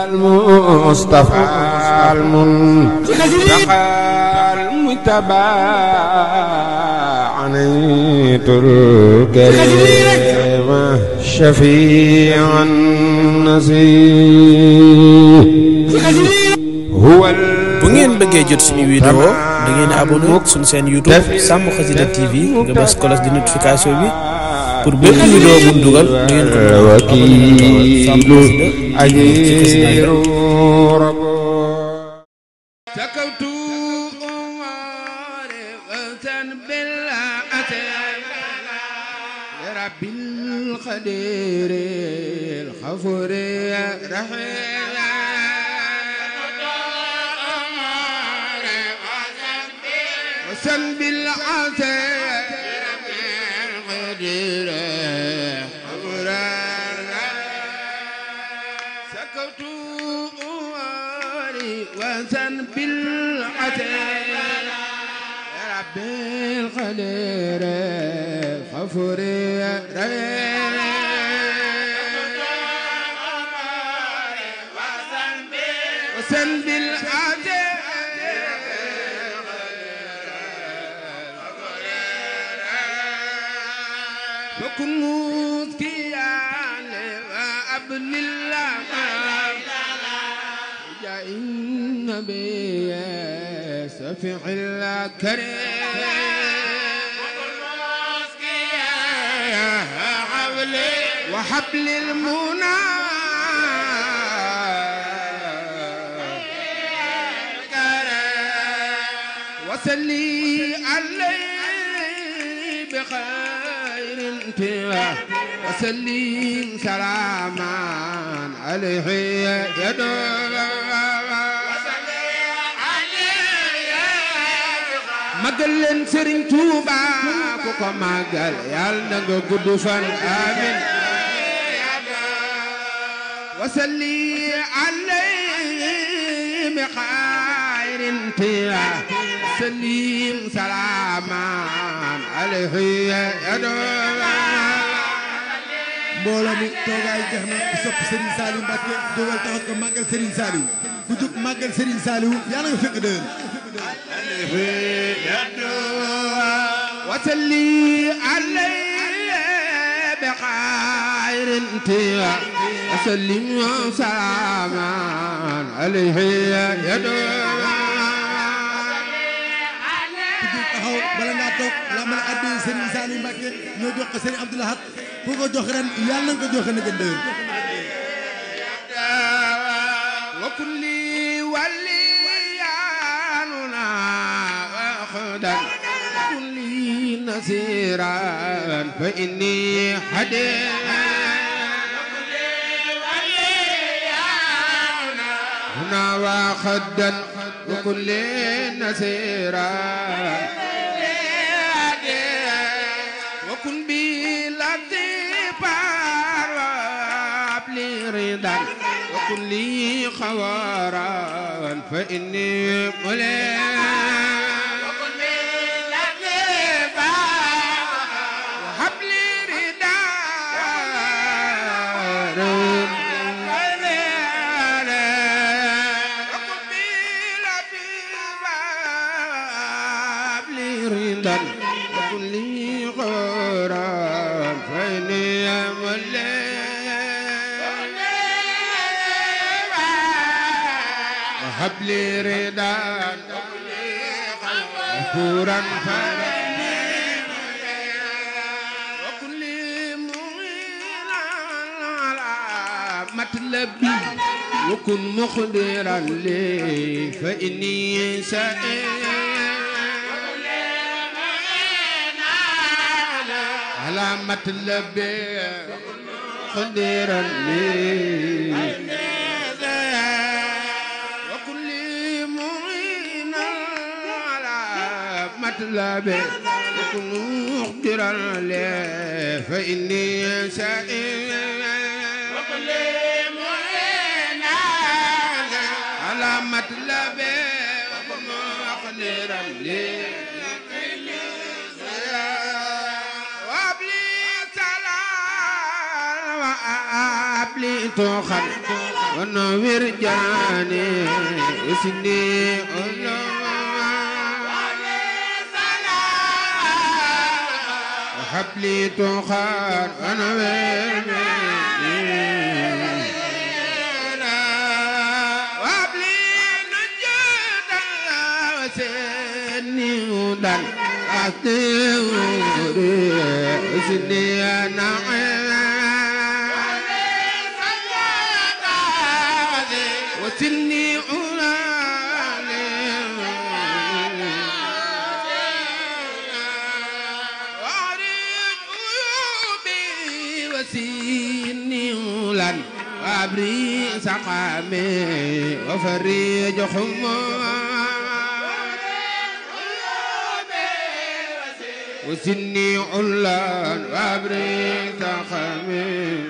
المصطفى المنتقى المجتبى عنيت الكريم شفيع النسيم هو bu ngeen bëggee jot suñu vidéo da ngeen abonné suñu seen YouTube Sàmm Xasida TV nga bës cloche de notification bi pour bépp vidéo bu ñu dugal da ngeen ko wakiilu ajiru سكوت وارغة بالعتاب لرب القدير الغفور الرحيم وسن بالعتاب لرب القدير الغفور سكوت وزن بالعتاب يا رب القدير غفور وزن بالعتاب فكن مسكيا وابن الله جاء النبي سفيع الكريم وحبل المنى وسلي عليه بخير انتهى وسلم سلاما عليه يدور magal leen Serigne Touba ku ko magal Yàlla na nga gudd fan amin wasalli alayhi bi khairin tiya salim salaman alayhi mbooloo mi toogaay jeex na ku sopp Serigne Saliou Mbacké jógal taxaw ko magal Serigne Saliou ku jóg magal Serigne Saliou Yàlla nga fekk déwén وسلي عليه بخير انتهى وسلم سلاما عليه يدعو taxaw bala ngaa toog la mën a addu Serigne Saliou Mbacké ñoo jox ko Serigne Abdou Lahad fu ko jox ren Yàlla nga ko joxe na gën déwén wa kulli waliyanuna كلي نصيرا فإني حديث هنا وخدا وكل نصيرا وكن بي لطيفا وابلي رضا وكن لي خوارا فإني مليم حبلي رضا غفورا وكل مؤمنا على مطلبي وكن مقدرا لي فإني سائل على مطلبي قدرا لي مطلبي وكن مقدرا لي فإني سائل وكل مؤمنا على مطلبي وكن مقدرا لي وابلي سلام وابلي توخل ونور جاني وسني وحبلي تخار ونور وحبلي نجد وسني ودن أتوري وسني نعم وسني أولاني وأريد عيوبي وسني أولان وأبري سقامي وفريج حمى وسني أولان وأبري سقامي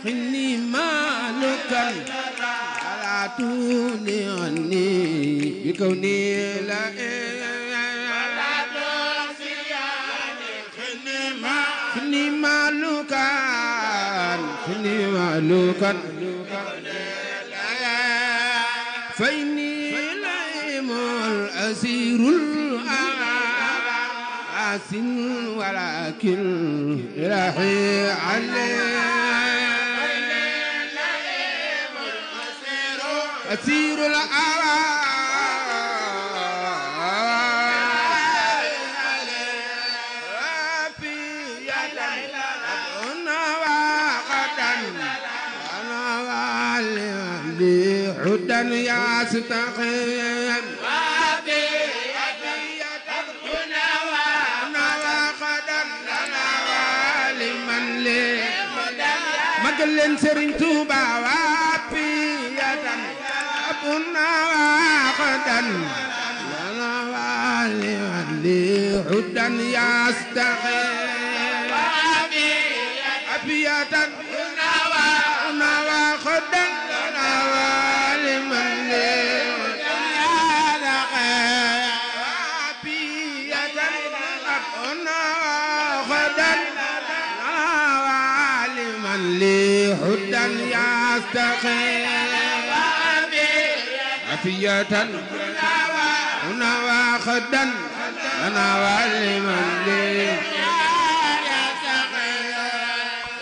خني مالكا على توني عني بكوني لا خني مالكا خني مالكا فإني لئيم الأسير الأسن ولكن إلهي عليه أسير الأعراف يدا أنا وقدا أنا والي حدا يستقيم مقلن سرين توبا وابيادا أبونا واخدا لنا والي حدا يستقيم أبيادا أبونا واخدا لنا والي من لي أبيادا أبونا واخدا لي حدا يستقيم عافية هنا واخدا أنا والمن لي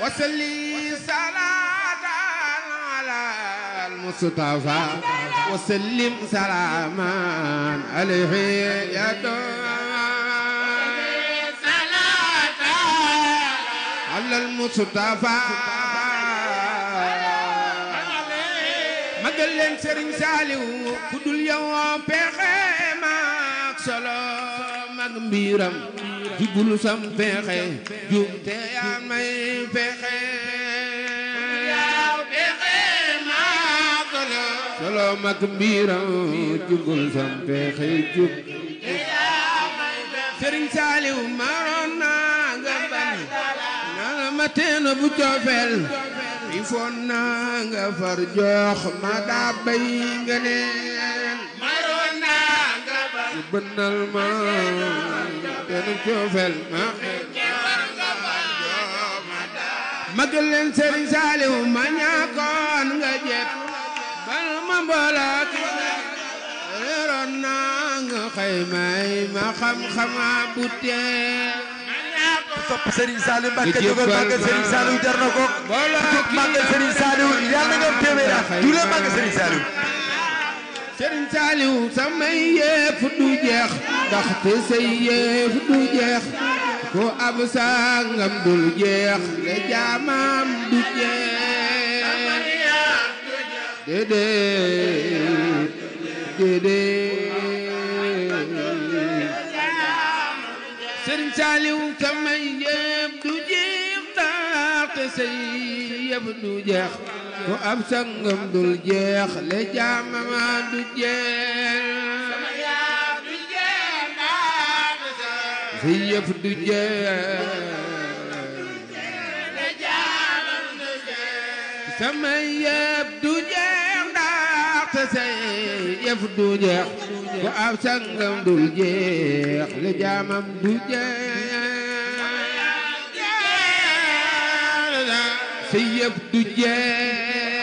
وصلي صلاة على المصطفى وسلم سلاما عليه يدوم على المصطفى مقلن سرين ساليو كدول يوم بخي ماك سلو مقبيرم جبول سم بخي جومتي عمي بخي سلو مقبيرم جبول سم بخي جومتي سرين ساليو مارونا غبان mateno bu jofel ifonna nga far jox ma da bay ngeneen marona nga far benal ma teno jofel ma magalen Serigne Saliou ma ñakoon nga jet bal ma mbolak rona nga xaymay ma xam-xama bu tee sopp Serigne Saliou Mbacké jógal màggal Serigne Saliou jar na ko màggal Serigne Saliou yàlla nga téeméer at dule màggal Serigne Saliou Serigne Saliou samay yëf du jeex ndaxte say yëf du jeex ko ab sangam dul jeex le jaamam du jeex déedéet Serigne Saliou samay yëf du jeex ndaxte say yëf du jeex ko ab sangam dul jeex le jaamam du jeex say yëf du jeex samay yëf du jeex ndaxte say yëf du jeex ko ab sangam dul jeex le jaamam du jeex sa yëf du jeex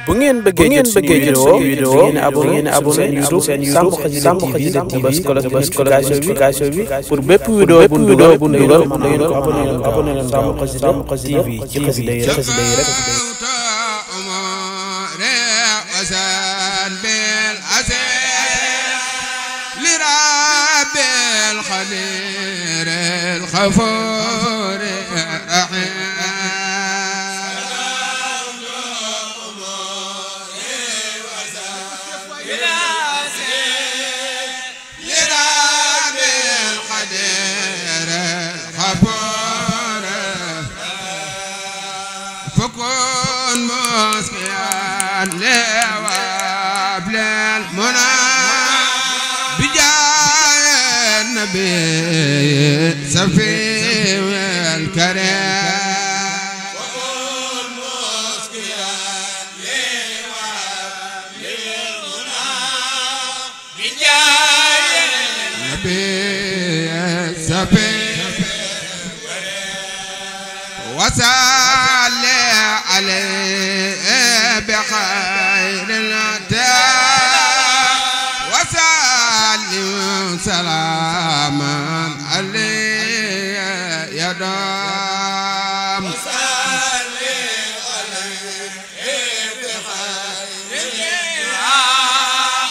bu ngeen bëggee jot suñu vidéo ngeen abonné seen YouTube Sambu Xasida TV bës notification bi pour bépp vidéo bu dugal da ngeen ko abonné Sambu Xasida TV ci xasida yi rek الخبير الغفور الرحيم فكن مسكيا لوابل المنى بجاه النبي سفي الكريم وكن مسكيا لوابل المنى بجاه النبي سفي وصلي عليه بخير الأداء وسلم سلاما عليه يدام وصلي عليه بخير الأداء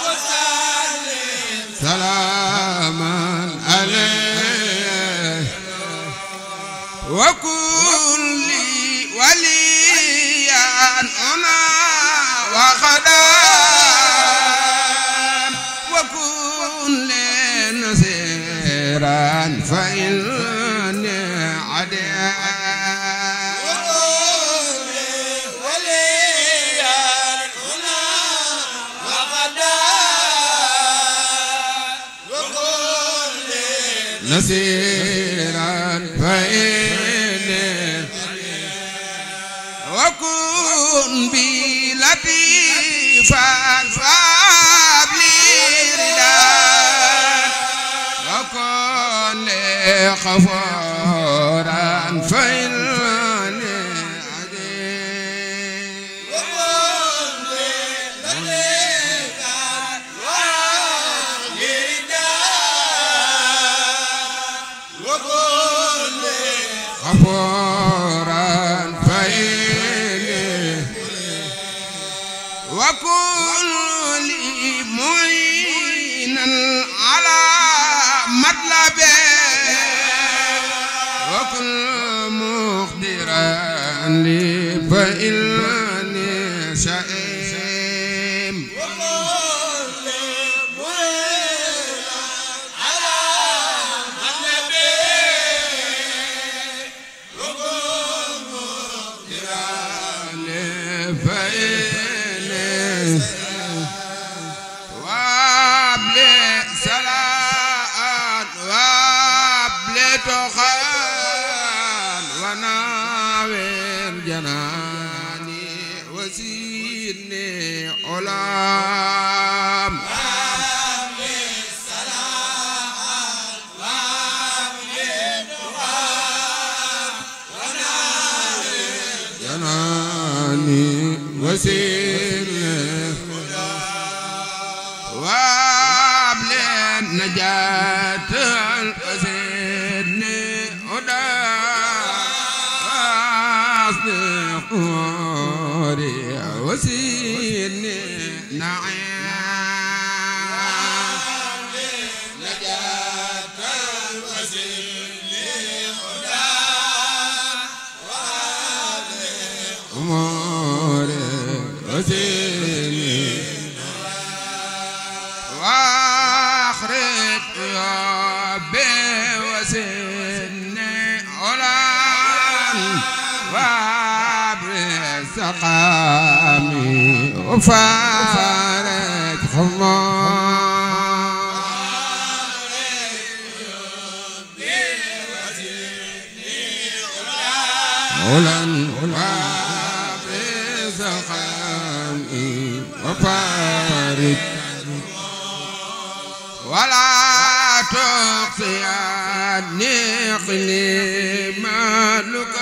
وسلم سلاما عليه وكن لي وليا هنا وغدا وكن لي نصيرا فإني عديا وكن لي وليا هنا وغدا وكن لي نصيرا فإني وكن بي لطيفا فابلي رداء وكن لي غفورا فإني عديم وكن بي لطيفا فابلي رداء وكن لي غفورا وكن لي معينا على مطلبي وكن مخبرا لي فإنني شئيم وكن لي معينا على مطلبي وكن مخبرا لي فإنني وابلي سلام وابلي تخان وناوير جناني وزيني علام وابلي سلام وابلي تخان وناوير جناني وسيلة وابلي نجاة وزدني هدى واصلح أموري وسيلني نعيم نجاة وزدني هدى واصلح أموري وسيلني واخرج ربي وسني علان وابرز سقامي وفارج خمار علان وابرز سقامي وفارج ولا صياني مالك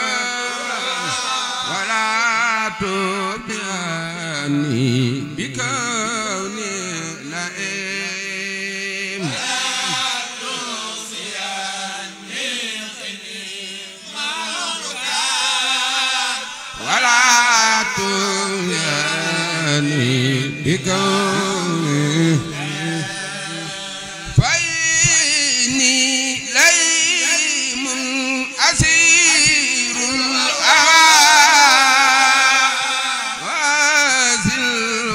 ولا تبيعني بكوني لئيم ولا تبيعني بكوني فإني ليم أسير وازل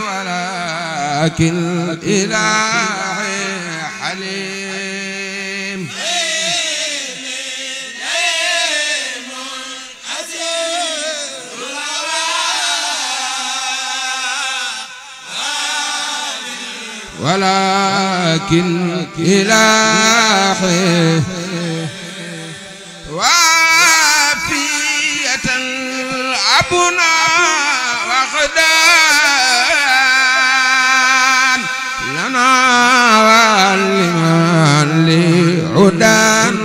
ولكن إلهي حليم ولكن إلهي وافية أبنا وغدان لنا ولمن لعدان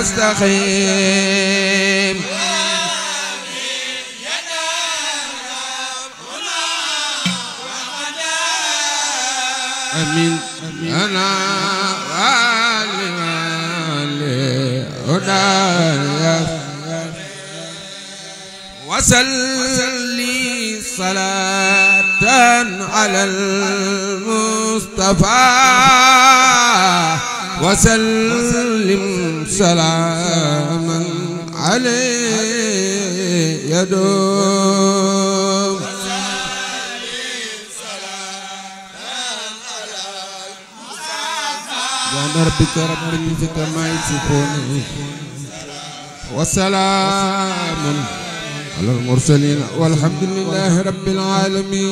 يستخيم أمين أنا والي هدايا وصلي صلاة على المصطفى وسلم سلاما عليه يدوم ربك رب العزة عما يصفون وسلام على المرسلين والحمد لله رب العالمين.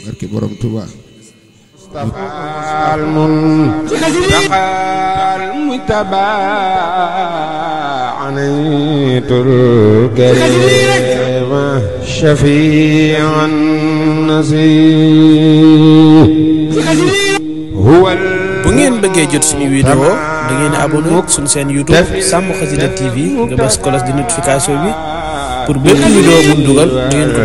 barke borom Tuuba. المنتقى المتبع عنيت الكريم شفيع النسيم bu ngeen bëggee jot suñu vidéo da ngeen abonné suñu chaîne YouTube Sam Khassida TV nga bës cloche de notification bi pour bépp vidéo bu ñu dugal da ngeen ko